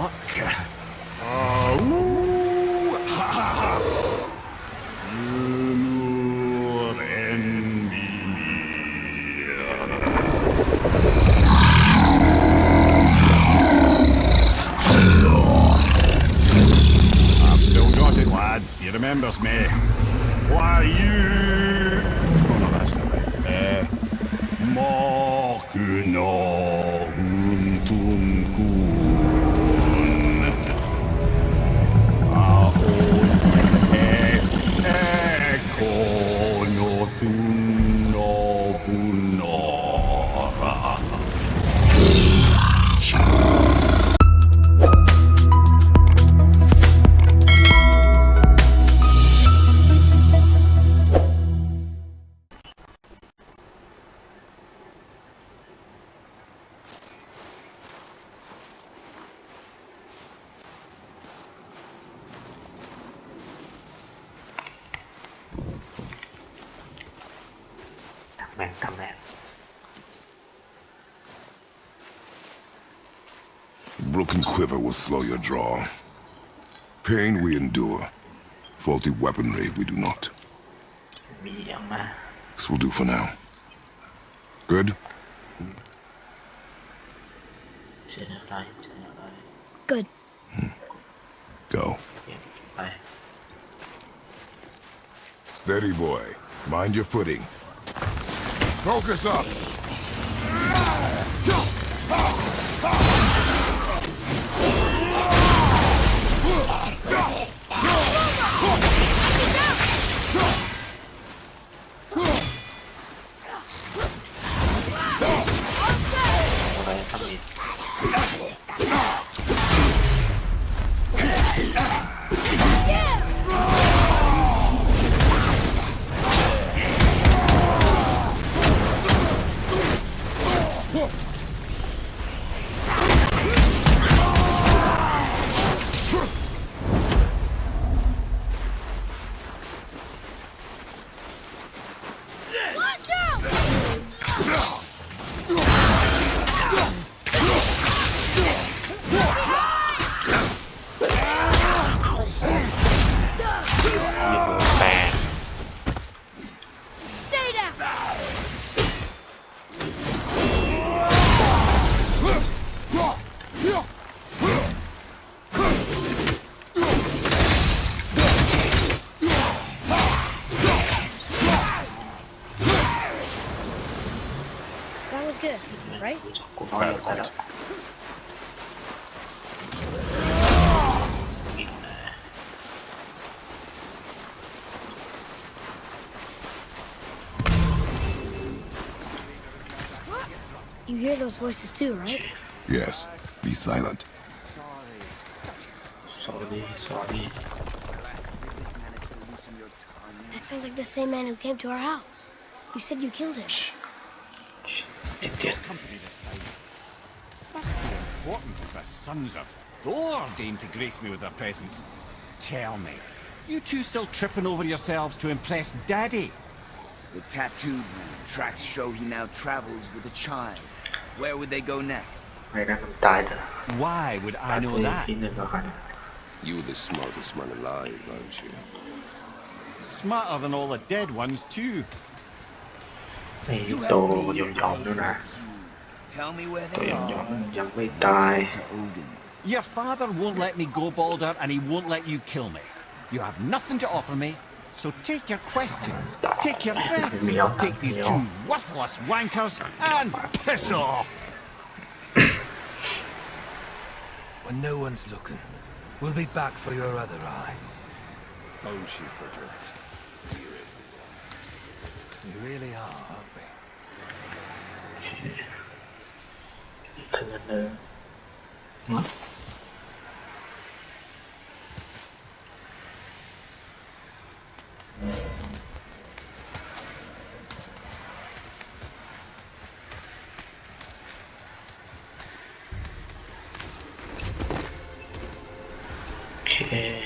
luck. Oh, ha ha ha. I've still got it, lads. He remembers me. Why you? Oh no, that's not right. Makuna huntun kun. Ahon ekono tunno vunora. Broken quiver will slow your draw. Pain we endure. Faulty weaponry we do not. This will do for now. Good? Good. Go. Steady, boy. Mind your footing. Focus up! That was good, right? Adequate. You hear those voices too, right? Yes. Be silent. Sorry. That sounds like the same man who came to our house. You said you killed him. Shh. Company this time. Must be important if the sons of Thor deign to grace me with their presence. Tell me, you two still tripping over yourselves to impress Daddy? The tattooed man. Tracks show he now travels with a child. Where would they go next? ไม่ได้มันตายเถอะ Why would I know ที่ that? ที่หนึ่งแล้วกัน You're the smartest man alive, aren't you? Smarter than all the dead ones, too. ไอ้โตยอมด้วยนะ Tell me where โต they ยอ are. มยังไม่ตาย To Odin. Your father won't let me go, Balder, and he won't let you kill me. You have nothing to offer me, so take your questions, take your threats, take these two worthless wankers, and piss off! When no one's looking, we'll be back for your other eye. Don't you forget. We really are, aren't we? คืนนึง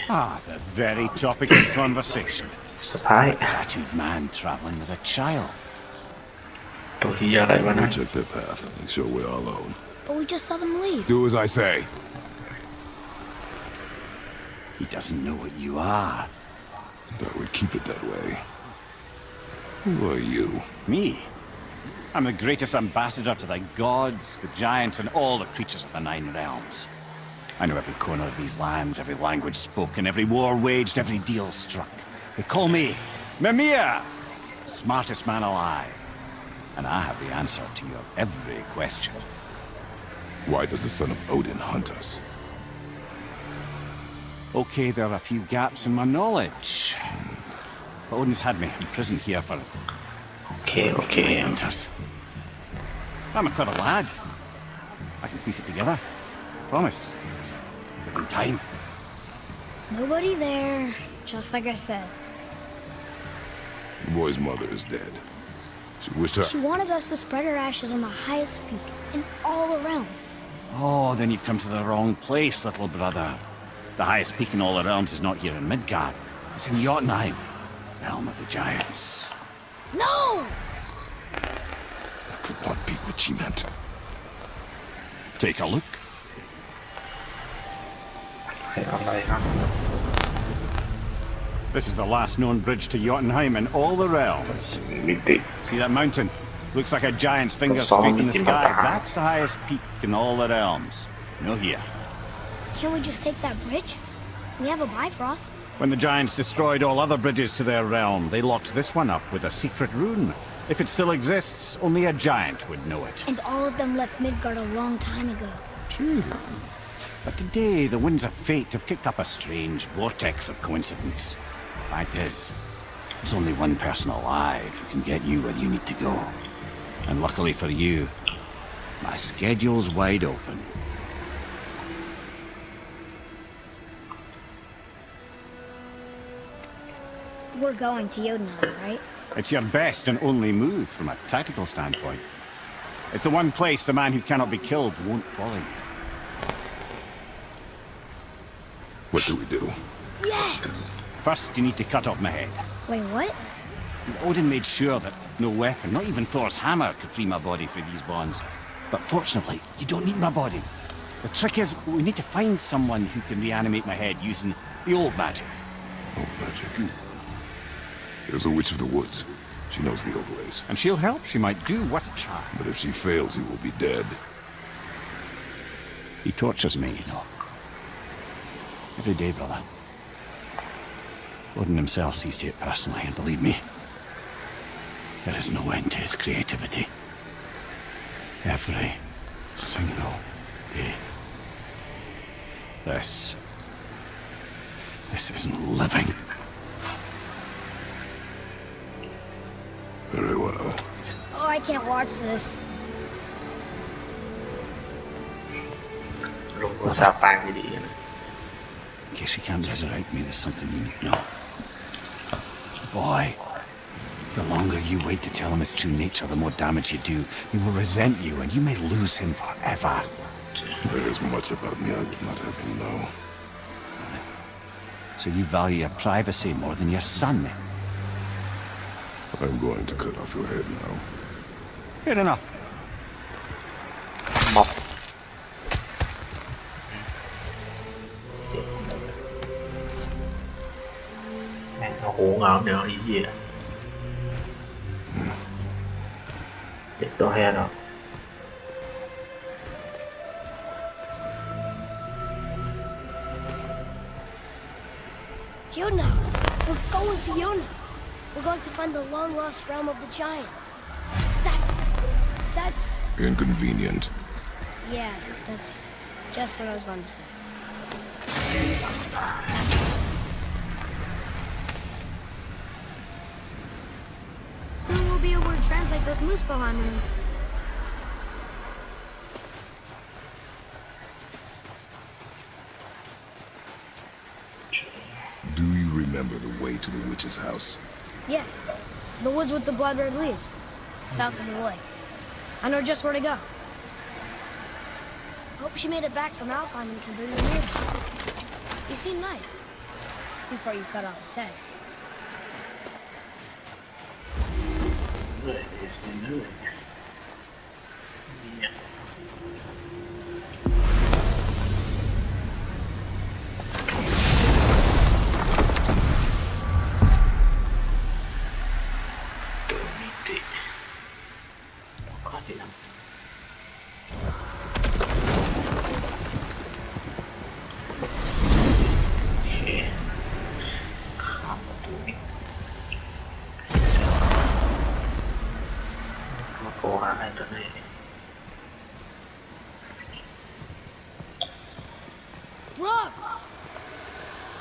Ah, the very topic of conversation. สุดท้าย A tattooed man traveling with a child. ตัวที่อะไรวะนะ We'll check their path, make sure we're all alone. But we just saw them leave. Do as I say. He doesn't know what you are. I would keep it that way. Who are you? Me? I'm the greatest ambassador to the gods, the giants, and all the creatures of the Nine Realms. I know every corner of these lands, every language spoken, every war waged, every deal struck. They call me Mimir, smartest man alive. And I have the answer to your every question. Why does the son of Odin hunt us? Okay, there are a few gaps in my knowledge. But Odin's had me in prison here for โอเค winters. I'm a clever lad. I can piece it together. Promise. Just within time. Nobody there, just like I said. The boy's mother is dead. She wished her... She wanted us to spread her ashes on the highest peak in all the realms. Oh, then you've come to the wrong place, little brother. The highest peak in all the realms is not here in Midgard. It's in Jotunheim, realm of the giants. No! That could not be what she meant. Take a look. อะไรครับ This is the last known bridge to Jotunheim in all the realms. มิติ See that mountain? Looks like a giant's finger That's all scraping the we can sky. do. That's the highest peak in all the realms. No here. Can't we just take that bridge? We have a Bifrost. When the giants destroyed all other bridges to their realm, they locked this one up with a secret rune. If it still exists, only a giant would know it. And all of them left Midgard a long time ago. True. But today, the winds of fate have kicked up a strange vortex of coincidence. Fact is, there's only one person alive who can get you where you need to go. And luckily for you, my schedule's wide open. We're going to Jotunheim, right? It's your best and only move from a tactical standpoint. It's the one place the man who cannot be killed won't follow you. What do we do? Yes! First, you need to cut off my head. Wait, what? Odin made sure that no weapon, not even Thor's hammer, could free my body from these bonds. But fortunately, you don't need my body. The trick is, we need to find someone who can reanimate my head using the old magic. Old magic. There's a witch of the woods. She knows the old ways. And she'll help. She might do worth a try. But if she fails, he will be dead. He tortures me, you know. Every day, brother. Odin himself sees to it personally, and believe me, there is no end to his creativity. Every single day. This isn't living. Very well. Oh, I can't watch this. ลงตัวซาปางดีๆนะ In case you can't resurrect me, there's something you need to know. Boy, the longer you wait to tell him his true nature, the more damage you do. He will resent you, and you may lose him forever. There is much about me I would not have him know. So you value your privacy more than your son. I'm going to cut off your head now. Fair enough. ม็อบแม่งโอ้โหงามเดี๋ยวไอ้เหี้ยเด็กตัวแฮนเหรอ Jotunheim! We're going to Jotunheim! We're going to find the long-lost realm of the giants. That's... Inconvenient. Yeah, that's just what I was going to say. Soon we'll be able to translate those Muspelheim runes. Do you remember the way to the witch's house? Yes, the woods with the blood-red leaves, south of the lake. I know just where to go. Hope she made it back from Alfheim and can bring her here. You seem nice, before you cut off his head. เหนื่อยเลยเหนื่อยเนี่ย Jotunheim!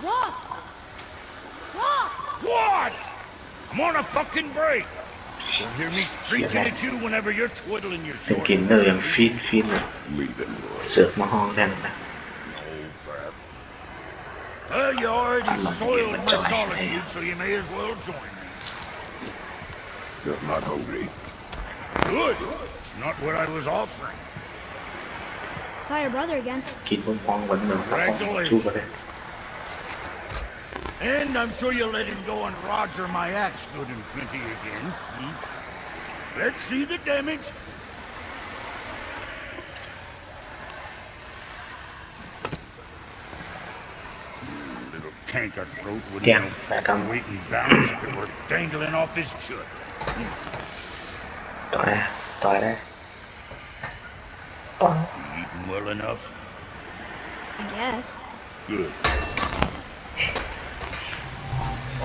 Rock! Rock! What? I'm on a fucking break. You'll hear me screeching at you whenever you're twiddling your เป็น sword. กินเนอร์อย่างฟินฟิน Leave him, boy. เสือกมาห้องนั่นนะ Well, you already I'm not soiled even my joining solitude, so you may as well join me. You're not hungry. Good. It's not what I was offering. Saw your brother again. กินบนห้องวันหนึ่งแล้วห้องชูกันเลย And I'm sure you let him go and Roger my axe good and plenty again. Let's see the damage. Little canker throat wouldn't Yeah, know back on. weight and balance if it were dangling off his chut. ต่อยต่อยได้อ๋อ You eating well enough? I guess. Good.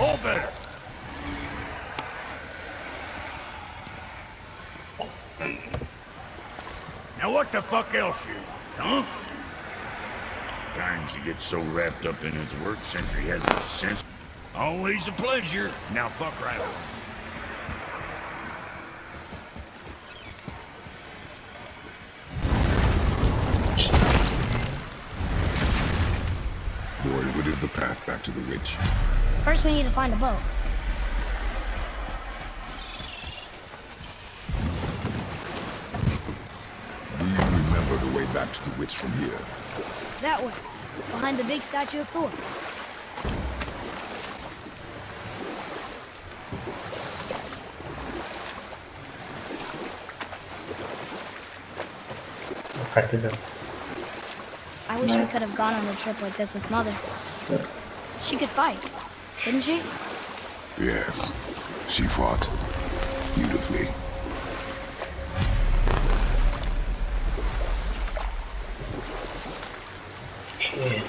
All better. Now what the fuck else you want, huh? Times he gets so wrapped up in his work Sentry hasn't the sense. Always a pleasure. Now fuck right on. Boy, what is the path back to the witch? First, we need to find a boat. Do you remember the way back to the witch from here? That way, behind the big statue of Thor. I wish we could have gone on a trip like this with Mother. She could fight, couldn't she? Yes, she fought beautifully. Okay.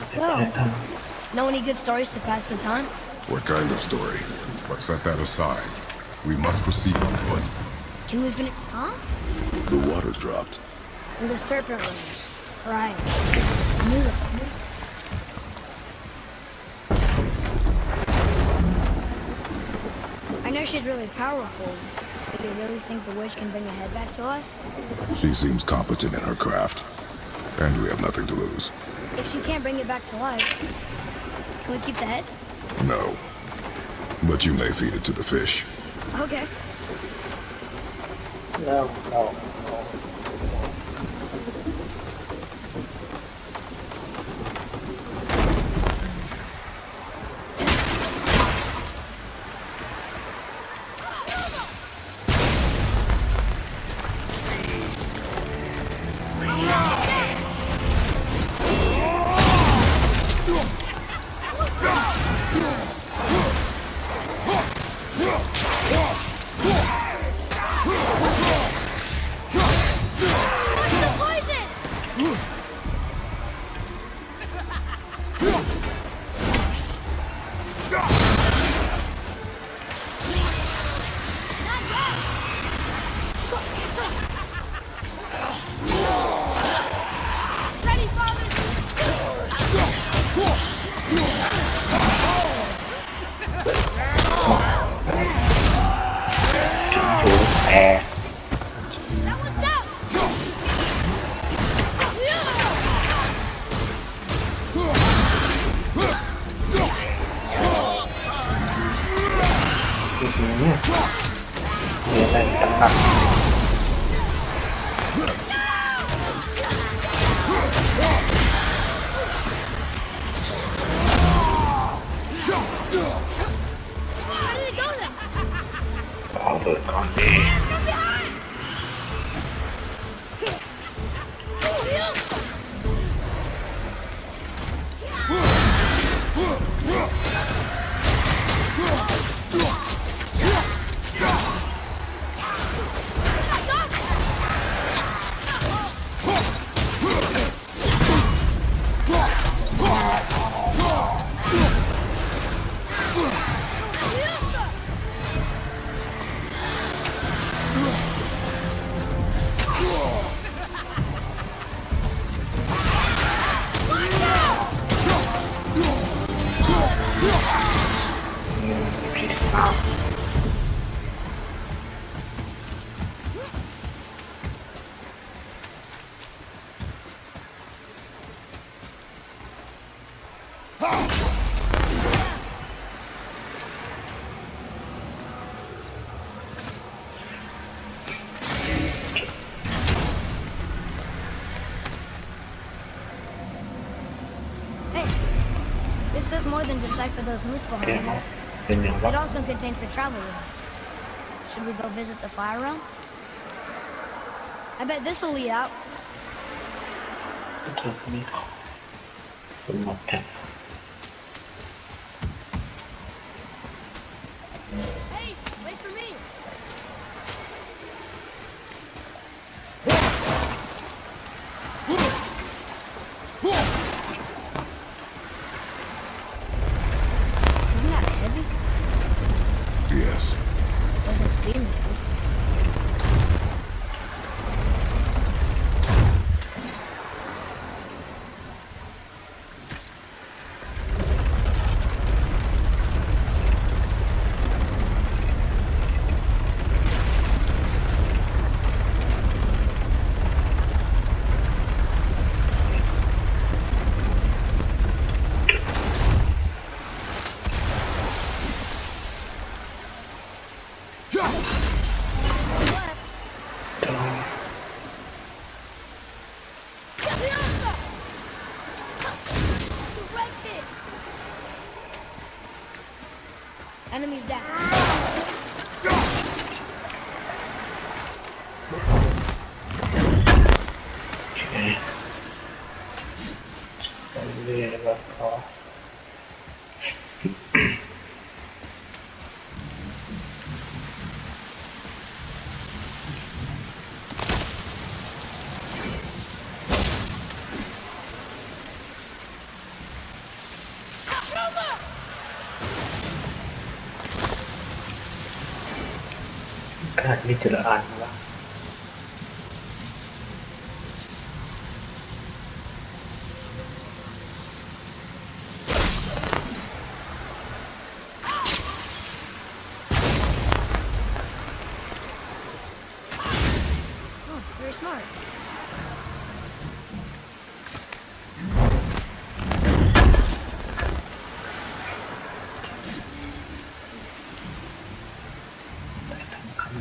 So, know any good stories to pass the time? What kind of story? But set that aside. We must proceed on foot. Can we finish? Huh? The water dropped. And the serpent rose. Right. I knew it. I know she's really powerful. Do you really think the witch can bring a head back to life? She seems competent in her craft. And we have nothing to lose. If she can't bring it back to life, can we keep the head? No. But you may feed it to the fish. Okay. No. Ready, father! แอร์ That one's down! เนี่ยได้จังหนัก How did it go then? เอาเปิดก่อนดี From behind! Hey, this does more than decipher those moose เกม behind us. เป็นอย่างวะ It also contains the travel room. Should we go visit the fire room? I bet this'll lead out. เธอคนนี้เป็นหมดแท็ก Hey, wait for me. Isn't that heavy? Yes. Doesn't seem heavy. Enemies down. โอเคไปเรื่อยๆแล้วก็ ขนาดนี้เจอละอันวะ Oh, very smart.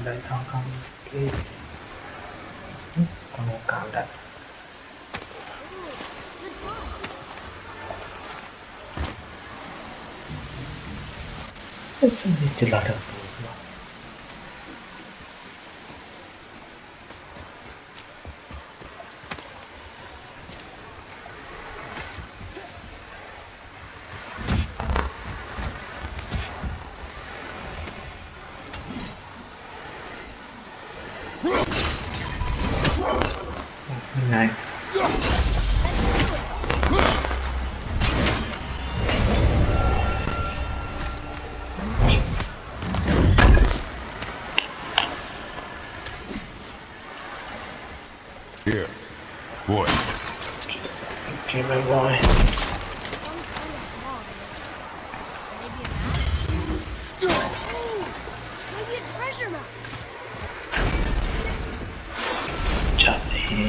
ได้ทองคำที่ทองกลางได้ไม่ใช่จุฬาดับตัวยังไง Here. Boy. เก็บไว้บ่อย Some kind of log. Maybe a map? Ooh, maybe a treasure map. จัดให้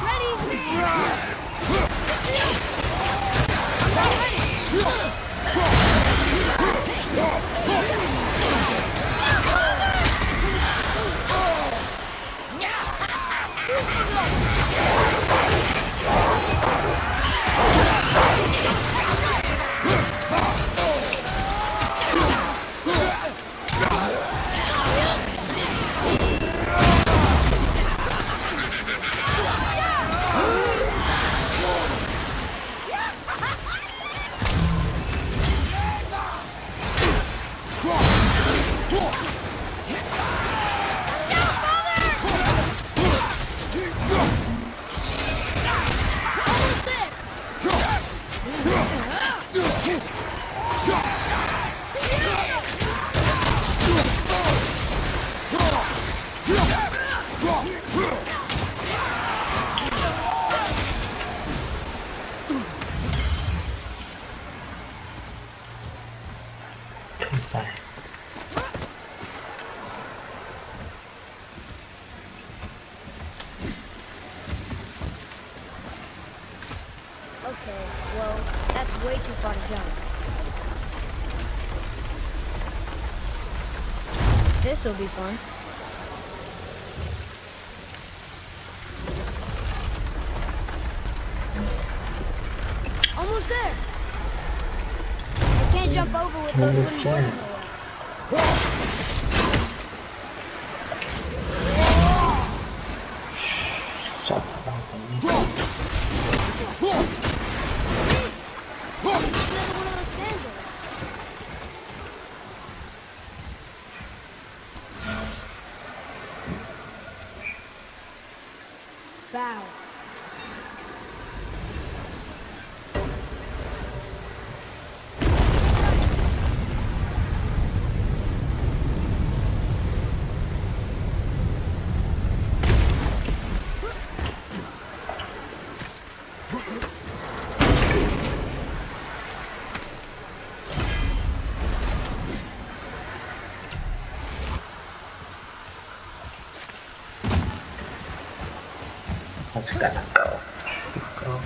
Ready? way too far to jump. This will be fun. Almost there. I can't jump over with those wooden boards in the way. Stop. Another one of those sandals. Bow. Let's get go. Go.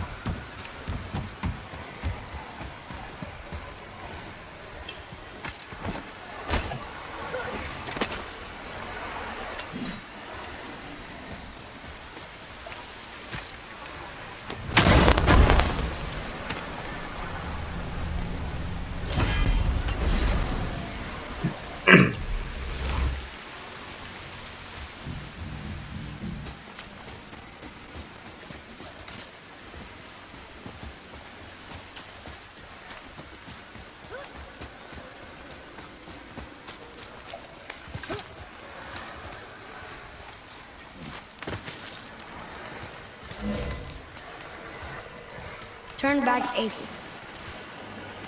Turn back AC.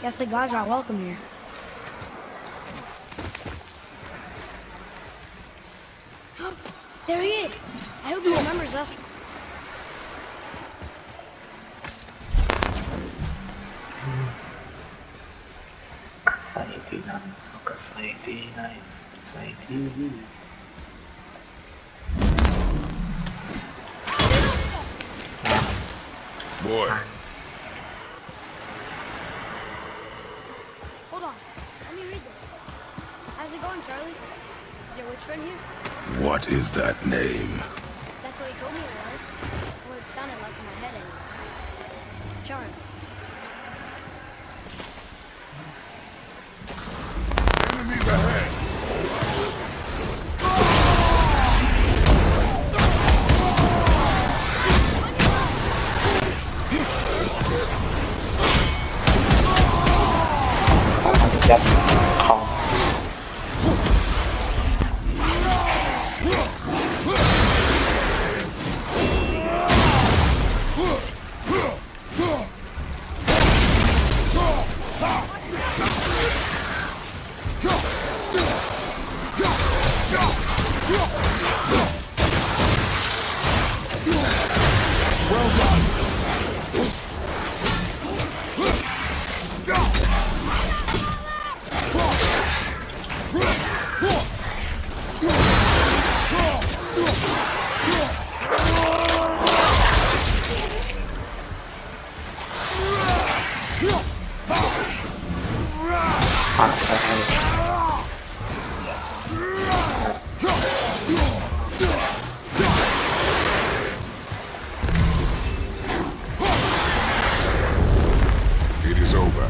Guess the gods are welcome here. There he is. I hope he remembers us. Boy, Hold on. Let me read this. How's it going, Charlie? Is your witch friend here? what is that name? That's what he told me it was. What it sounded like in my head anyways. Charlie. Enemies ahead! Yep. Call. It is over.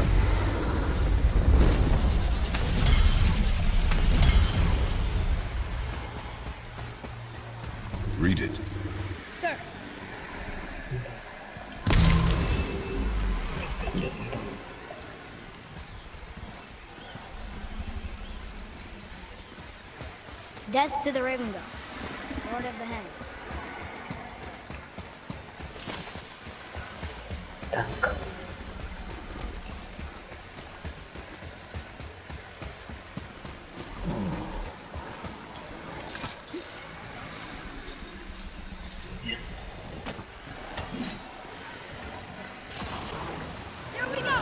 Read it. Sir. Death to the Raven God, Lord of the Hen. Danke. There we go.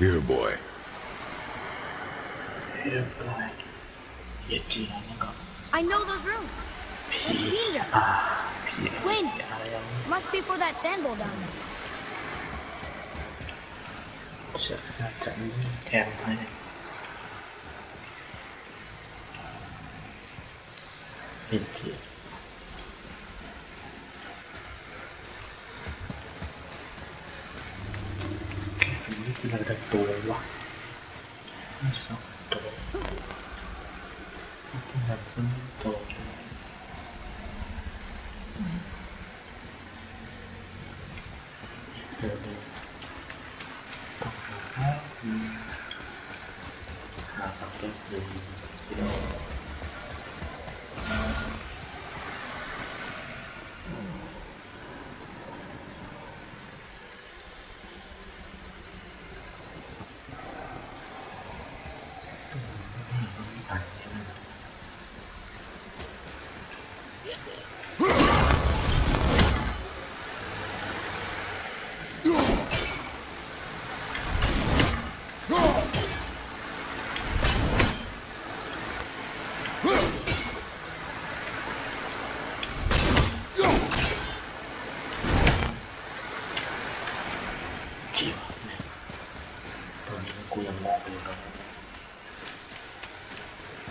Here, boy. เรียบร้อยเย็ดจีนนี่ก็ I know those rooms. It's Vinder. ผี Wind. อะไรอย่างนี้ Must be for that sandal down there. จะมีแทงให้เป็นผีนี่คืออะไรตัววะสองตัวที่มันซึ่งตัวเดี๋ยวต้องหาสักตัวหนึ่งที่เราจีบเนี่ยตอนนี้กูยังมองไปอยู่นะ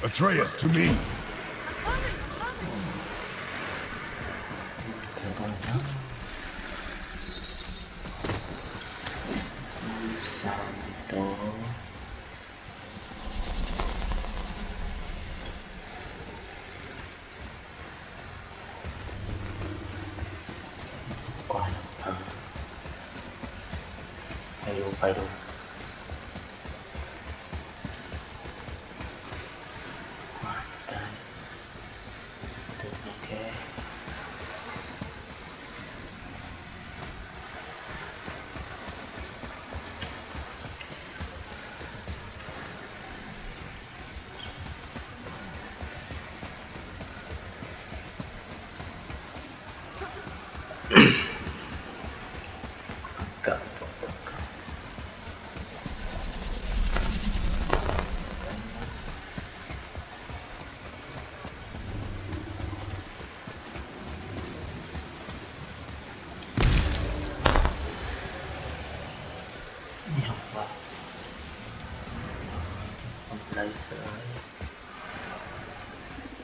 Atreus, to me. เดี๋ยวก่อนนะสามตัวก่อนไปดูมาได้ดูโอเคกับนี่หรอวะอะไรเสือ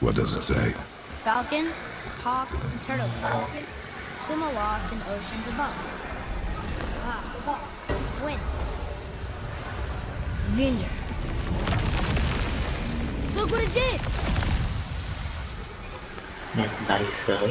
What does it say? Falcon, hawk, and turtle swim aloft in oceans above. Ah, wind. Vineyard. Look what it did! เนี่ยไรเสือ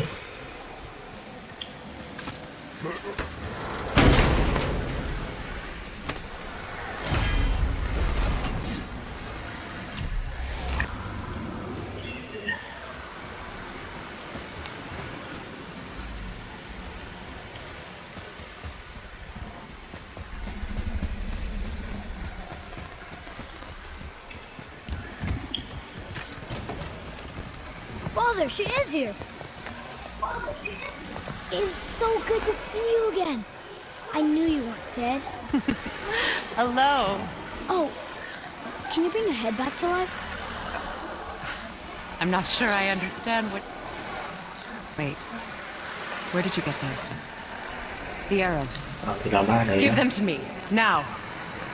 Father, she is here! It's so good to see you again. I knew you weren't dead. Hello. Oh, can you bring a head back to life? I'm not sure I understand what... Wait. Where did you get those? The arrows. เอาที่เราบ้านเลย Give them to me, now.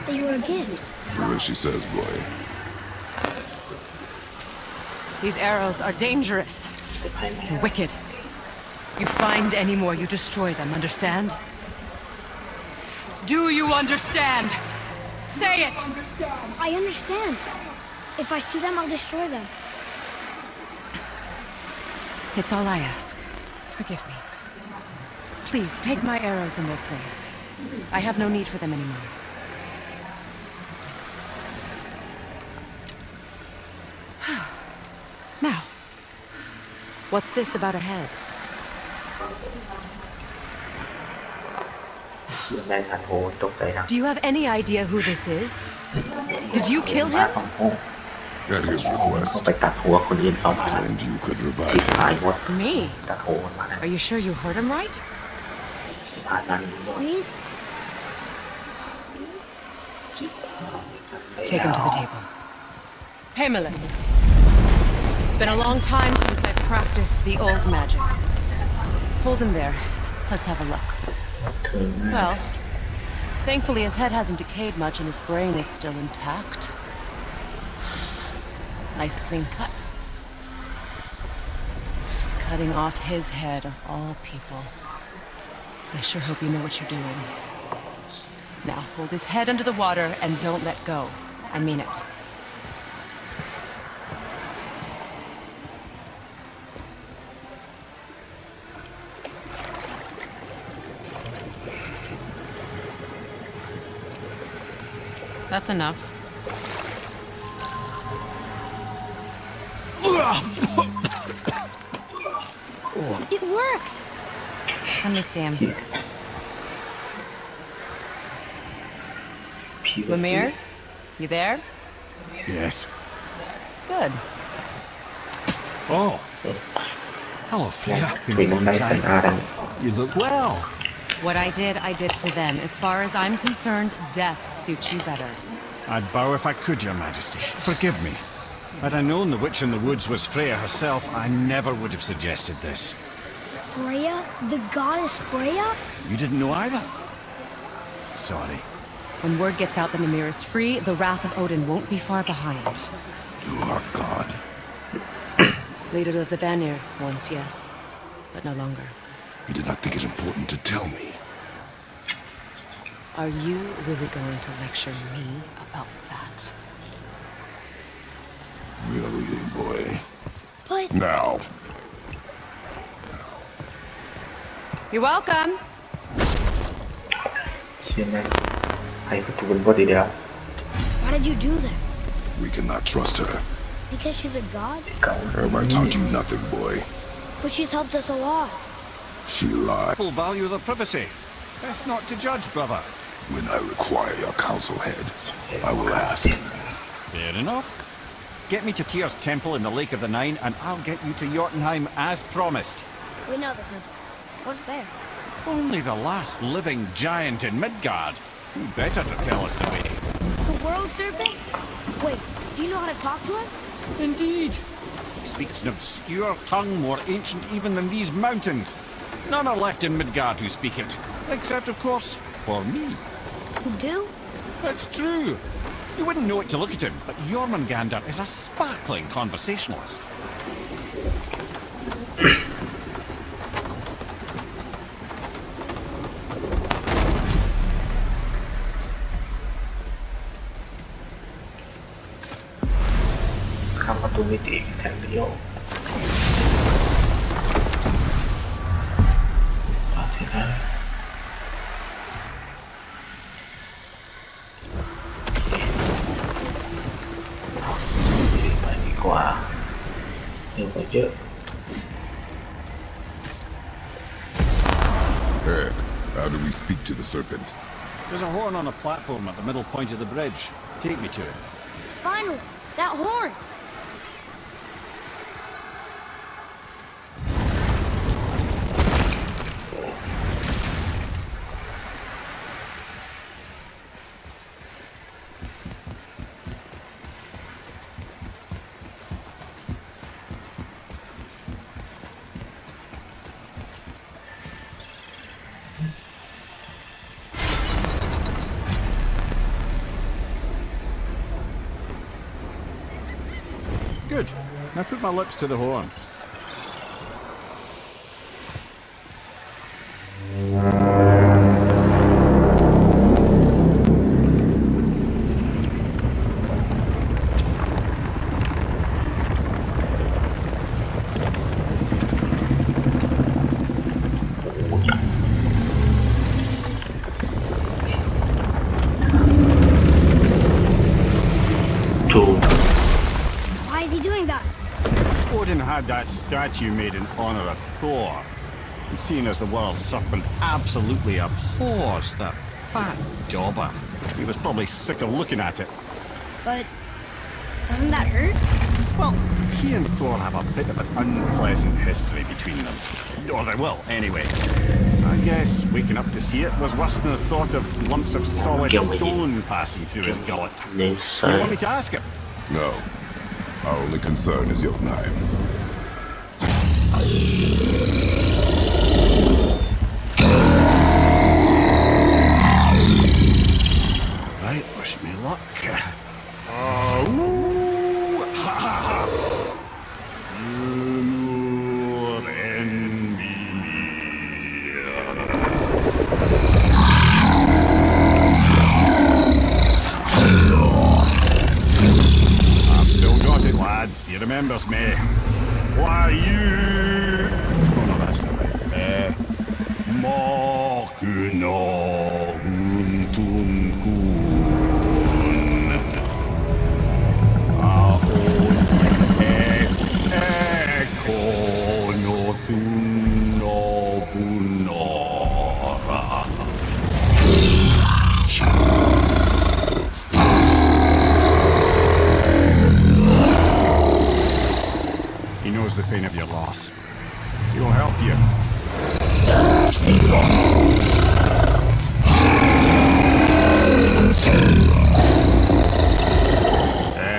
They were a gift. Do as she says, boy. These arrows are dangerous ไปให้แม่ and wicked. You find any more, you destroy them, understand? Do you understand? Say it! I understand. If I see them, I'll destroy them. It's all I ask. Forgive me. Please, take my arrows in their place. I have no need for them anymore. Now, what's this about a head? ยังไงทันโหตกใจนะ Do you have any idea who this is? Did you kill มา him? สองห้อง At his ต้อง request, ไปตัดหัวคนอื่นสองพัน and you could revive หาย him. หมด Me? ตัดหัวมันมาแล้ว Are you sure you heard him right? ผ่านนั้นหมด Please? Take him to the table. Pamela. It's been a long time since I've practiced the old magic. Hold him there. Let's have a look. ถึงนะ Well, thankfully his head hasn't decayed much and his brain is still intact. Nice clean cut. Cutting off his head of all people. I sure hope you know what you're doing. Now, hold his head under the water and don't let go. I mean it. That's enough. It works! Let me see him. ผีก็ Lemire? You there? Yes. Good. Oh. Hello, Freya. เป็น Been a บัน long ไดสัน time. อาดัง You look well. What I did for them. As far as I'm concerned, death suits you better. I'd bow if I could, Your Majesty. Forgive me. Had I known the witch in the woods was Freya herself, I never would have suggested this. Freya? The goddess Freya? You didn't know either? Sorry. When word gets out that Mimir is free, the wrath of Odin won't be far behind. You are God. Leader of the Vanir, once yes, but no longer. You did not think it important to tell me. Are you really going to lecture me about that? Really, boy. But Now. You're welcome. เชื่อไหมไอ้ประตูเป็นบอดีเดียว why did you do that? We cannot trust her. Because she's a god? เก่า Have I taught you nothing, boy? But she's helped us a lot. She lied. People value their privacy. Best not to judge, brother. When I require your counsel head, I will ask. Fair enough. Get me to Tyr's temple in the Lake of the Nine, and I'll get you to Jotunheim as promised. We know the temple. What's there? Only the last living giant in Midgard. Who better to tell us the way? The world serpent? Wait, do you know how to talk to him? Indeed. He speaks an obscure tongue more ancient even than these mountains. None are left in Midgard who speak it. Except, of course, for me. Who do? That's true. You wouldn't know it to look at him, but Jormungandr is a sparkling conversationalist. ข้ามประตูมิติแทงเดียวมาสินะไปดีกว่าเร็วกว่าเยอะ Head, how do we speak to the serpent? There's a horn on a platform at the middle point of the bridge. Take me to it. Finally, that horn! Good. Now put my lips to the horn. Odin had that statue made in honor of Thor. And seeing as the world serpent absolutely abhors the fat dauber, he was probably sick of looking at it. But doesn't that hurt? Well, he and Thor have a bit of an unpleasant history between them. Or they will, anyway. I guess waking up to see it was worse than the thought of lumps of solid stone passing through his gullet. เนส You want me to ask him? No. Our only concern is Jotunheim. Right, wish me luck. Oh, ha ha ha! You'll envy me. I've still got it, lads. He remembers me. Why you? Oh no, that's not right. Makuna huntun kun. Aon ekono tunno punora. He knows the pain of your loss. He'll help you.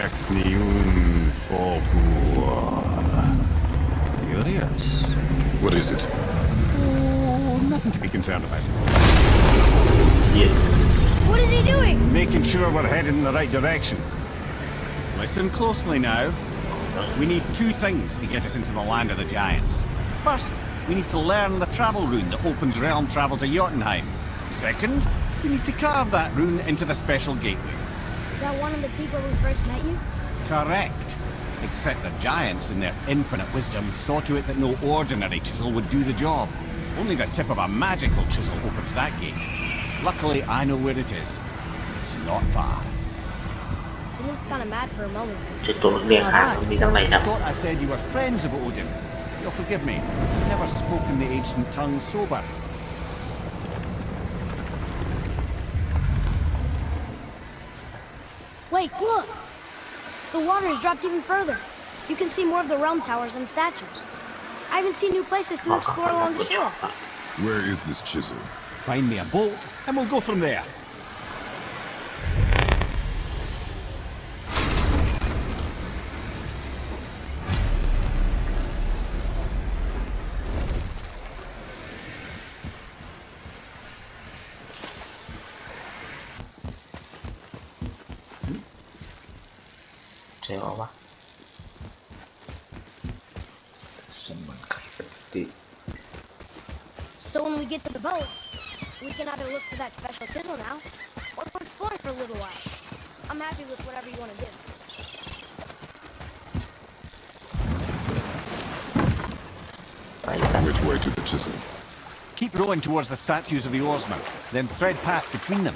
Echniun Fogua. Curious. What is it? Oh, nothing to be concerned about. เย็น What is he doing? Making sure we're heading in the right direction. Listen closely now. We need two things to get us into the land of the giants. First, we need to learn the travel rune that opens realm travel to Jotunheim. Second, we need to carve that rune into the special gateway. Is that one of the people who first met you? Correct. Except the giants, in their infinite wisdom, saw to it that no ordinary chisel would do the job. Only the tip of a magical chisel opens that gate. Luckily, I know where it is. It's not far. He looked kind of mad for a moment. จุดตัวเรียงหางมันมีตั้งไหนจั I ง thought I said you were friends of Odin. You'll forgive me. I've never spoken the ancient tongue sober. Wait, look! The water's dropped even further. You can see more of the realm towers and statues. I even see new places to explore along the shore. Where is this chisel? Find me a boat, and we'll go from there. Cewek apa? Semen kayak So when we get to the boat, we can either look for that special chisel now, or go exploring for a little while. I'm happy with whatever you want to do. Which way to the chisel? Keep rowing towards the statues of the oarsmen, then thread past between them.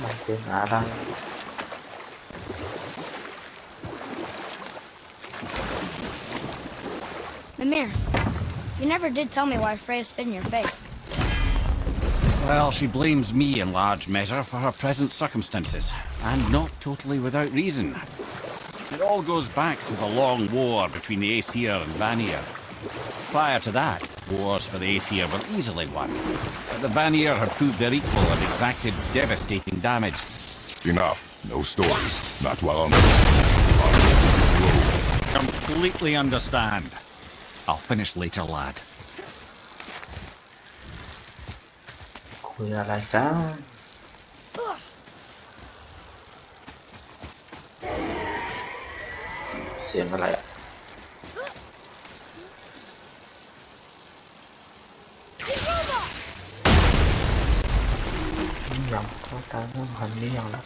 Makin arah. Mimir, you never did tell me why Freya spit in your face. Well, she blames me in large measure for her present circumstances, and not totally without reason. It all goes back to the long war between the Aesir and Vanir. Prior to that, wars for the Aesir were easily won, but the Vanir had proved their equal and exacted devastating damage. Enough. No stories. Not while on the Completely understand. I'll finish later, lad. คุยอะไรกันเสียงอะไรอ่ะยังเข้าตาเรื่องพันนี้ยังละ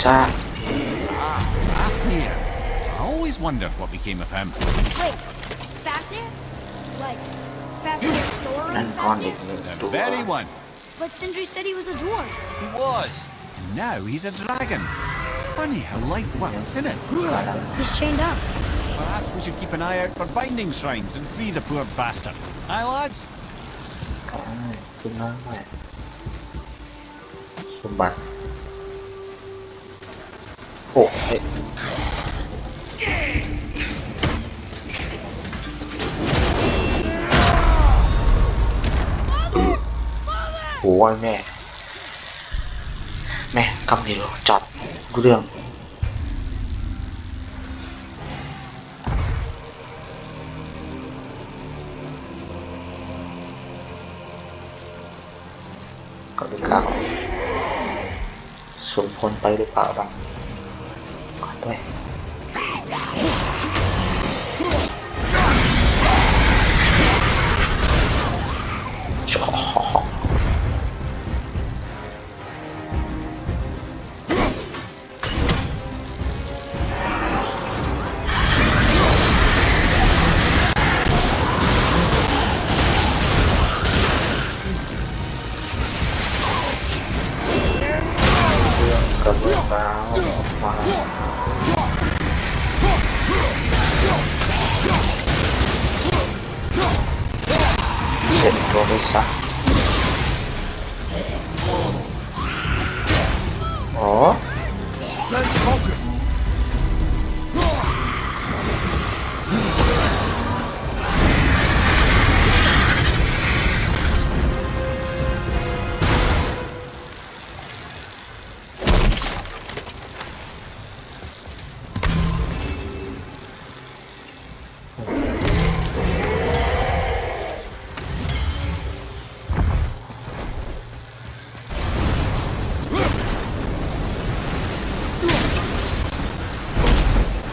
จ้า Fafnir. I always wondered what became of him. Wait, Fafnir? Like, Fafnir's story? นั่นก้อนเด็กหนึ่ง The ตัว very one. But Sindri said he was a dwarf. He was. And now he's a dragon. Funny how life works, isn't it? He's chained up. Perhaps we should keep an eye out for binding shrines and free the poor bastard. Aye, lads? ขึ้นมาใหม่สมบัติ โอ้ยโอ้ยแม่คำเดียวจัดรู้เรื่องก็ดูข่าวสมพลไปหรือเปล่าบ้างก่อนด้วยกับเรื่องราวมาเสร็จตัวไปซะอ๋อ Let's focus.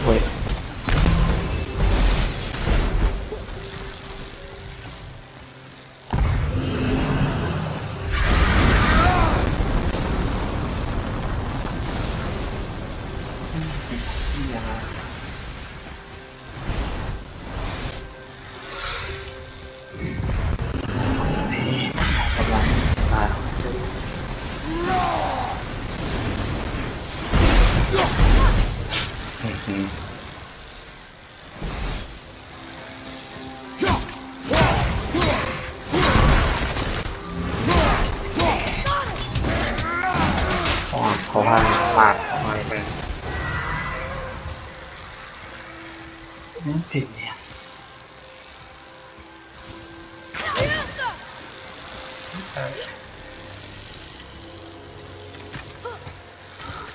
เว้ยกำลังมาเขาให้ปาดอะไรไปนี่ผิดเนี่ย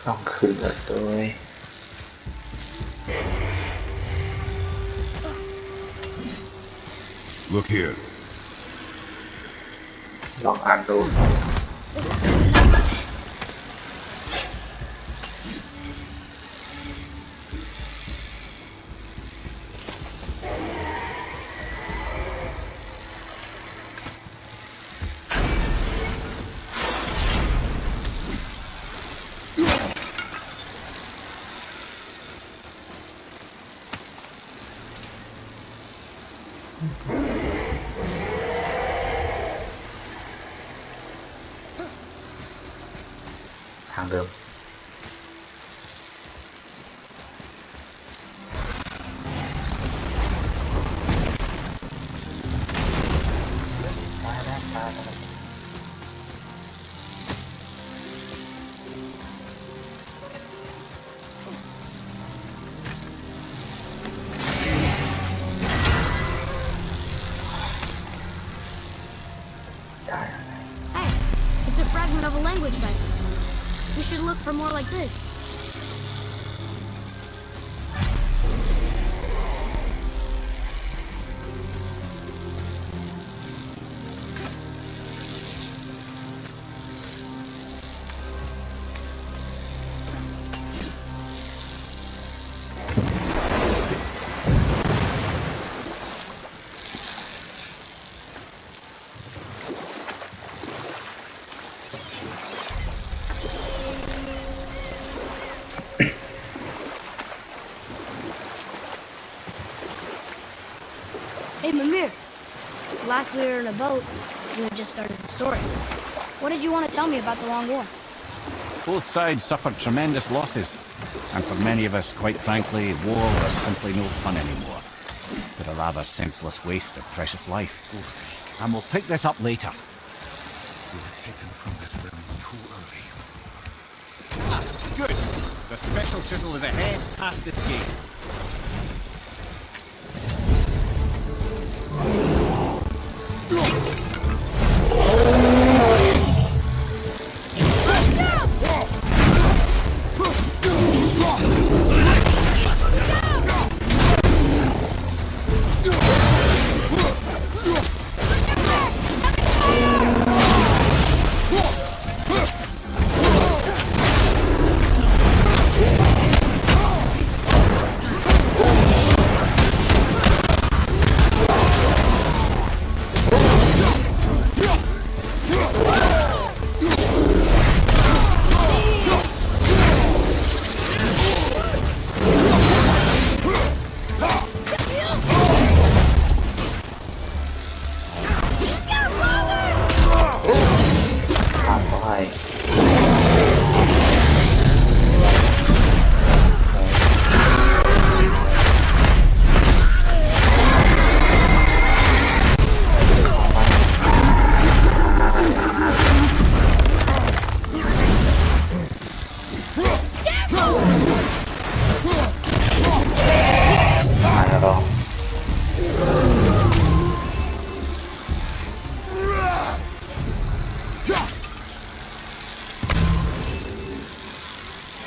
ต้องขึ้นแล้วตัว Look here. ลองอ่านดู ทางเดิมHey, it's a fragment of a language cipher. We should look for more like this. Hey, Mimir. Last we were in a boat, you had just started the story. What did you want to tell me about the Long War? Both sides suffered tremendous losses, and for many of us, quite frankly, war was simply no fun anymore, but a rather senseless waste of precious life. And we'll pick this up later. You were taken from this realm too early. Good. The special chisel is ahead past this gate.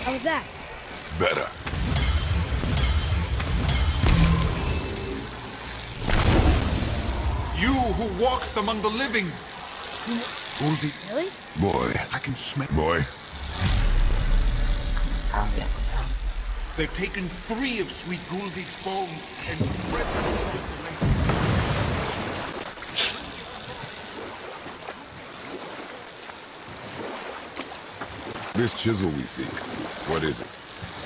How was that? Better. You who walks among the living. Uzi, Really? Boy. I can smell. Boy. They've taken 3 of Sweet Gulvik's bones and spread them over the lake. This chisel we seek, what is it?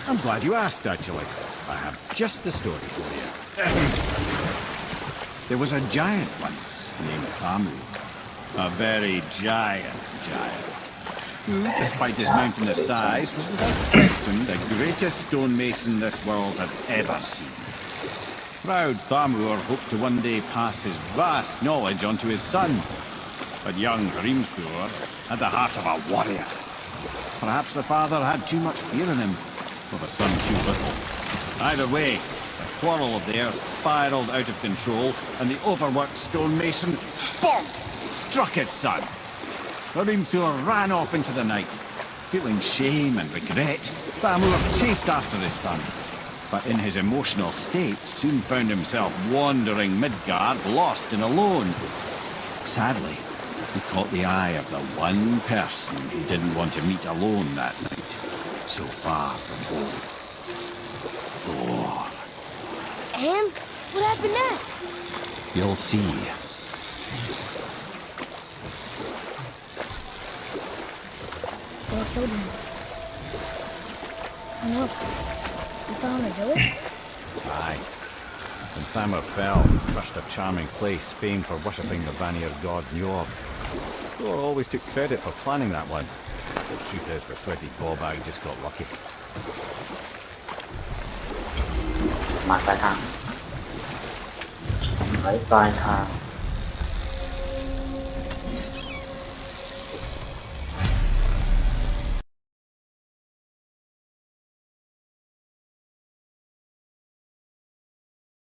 I'm glad you asked, actually. I have just the story for you. There was a giant once named Thamu. A very giant, who, despite his mountainous size, was without question the greatest stonemason this world had ever seen. Proud Thamur hoped to one day pass his vast knowledge on to his son. But young Hrimthur had the heart of a warrior. Perhaps the father had too much fear in him, or the son too little. Either way, the quarrel of theirs spiraled out of control, and the overworked stonemason, bonk, struck his son. Hrimthur ran off into the night. Feeling shame and regret, Thamur chased after his son, but in his emotional state soon found himself wandering Midgard, lost and alone. Sadly, he caught the eye of the one person he didn't want to meet alone that night, so far from home. Thor. And what happened next? You'll see. Thor killed him. Oh no. We found a village? Aye. When Thamur fell, he crushed a charming place famed for worshipping the Vanir god Njord. Thor always took credit for planning that one. The truth is, the sweaty ballbag just got lucky. มาปลายทางปลายทาง